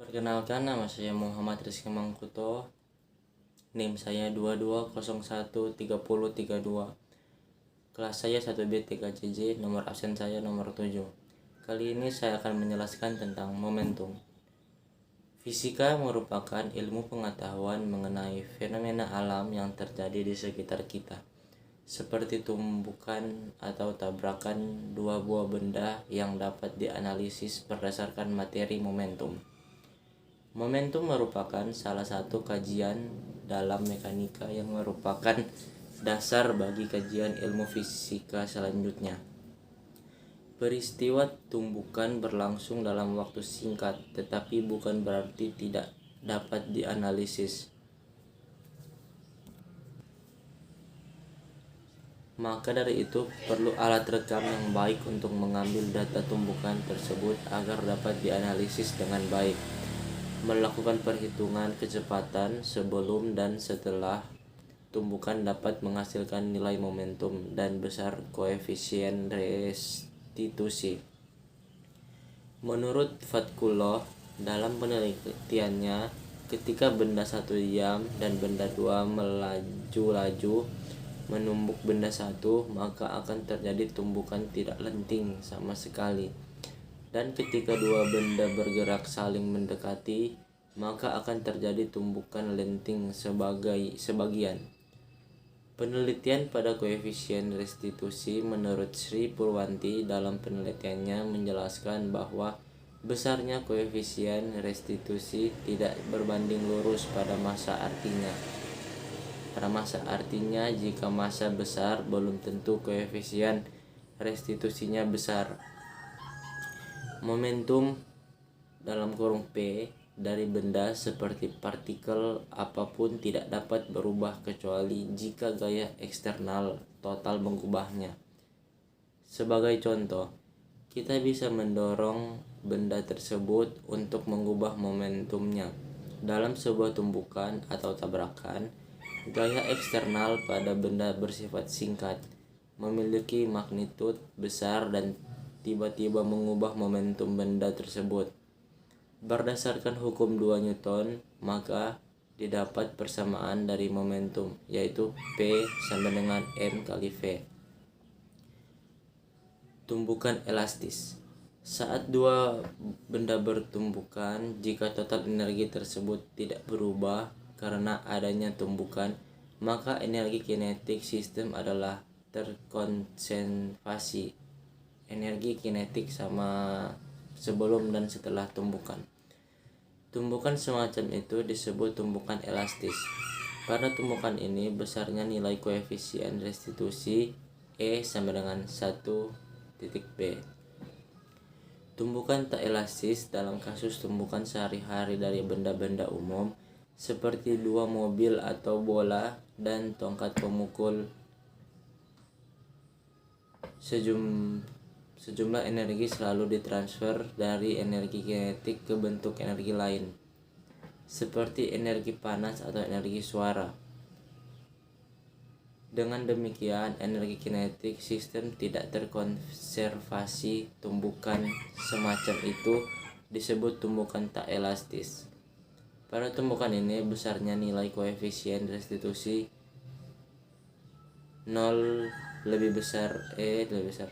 Perkenalkan, nama saya Muhammad Rizky Mangkuto. NIM saya 22013032. Kelas saya 1B TKJJ, nomor absen saya nomor 7. Kali ini saya akan menjelaskan tentang momentum. Fisika merupakan ilmu pengetahuan mengenai fenomena alam yang terjadi di sekitar kita, seperti tumbukan atau tabrakan dua buah benda yang dapat dianalisis berdasarkan materi momentum. Momentum merupakan salah satu kajian dalam mekanika yang merupakan dasar bagi kajian ilmu fisika selanjutnya. Peristiwa tumbukan berlangsung dalam waktu singkat, tetapi bukan berarti tidak dapat dianalisis. Maka dari itu, perlu alat rekam yang baik untuk mengambil data tumbukan tersebut agar dapat dianalisis dengan baik. Melakukan perhitungan kecepatan sebelum dan setelah tumbukan dapat menghasilkan nilai momentum dan besar koefisien restitusi. Menurut Fatkullah, dalam penelitiannya, ketika benda satu diam dan benda dua melaju-laju menumbuk benda satu, maka akan terjadi tumbukan tidak lenting sama sekali. Dan ketika dua benda bergerak saling mendekati, maka akan terjadi tumbukan lenting sebagian. Penelitian pada koefisien restitusi menurut Sri Purwanti dalam penelitiannya menjelaskan bahwa besarnya koefisien restitusi tidak berbanding lurus pada massa artinya. Jika massa besar, belum tentu koefisien restitusinya besar. Momentum (P) dari benda seperti partikel apapun tidak dapat berubah kecuali jika gaya eksternal total mengubahnya. Sebagai contoh, kita bisa mendorong benda tersebut untuk mengubah momentumnya. Dalam sebuah tumbukan atau tabrakan, gaya eksternal pada benda bersifat singkat, memiliki magnitud besar dan tiba-tiba mengubah momentum benda tersebut. Berdasarkan hukum 2 Newton, maka didapat persamaan dari momentum, yaitu P sama dengan M kali V. Tumbukan elastis. Saat dua benda bertumbukan, jika total energi tersebut tidak berubah karena adanya tumbukan, maka energi kinetik sistem adalah terkonservasi. Energi kinetik sama sebelum dan setelah tumbukan. Tumbukan semacam itu disebut tumbukan elastis. Pada tumbukan ini besarnya nilai koefisien restitusi E sama dengan 1.b. Tumbukan tak elastis dalam kasus tumbukan sehari-hari dari benda-benda umum seperti dua mobil atau bola dan tongkat pemukul. Sejumlah energi selalu ditransfer dari energi kinetik ke bentuk energi lain, seperti energi panas atau energi suara. Dengan demikian, energi kinetik sistem tidak terkonservasi. Tumbukan semacam itu disebut tumbukan tak elastis. Pada tumbukan ini, besarnya nilai koefisien restitusi 0 lebih besar E lebih besar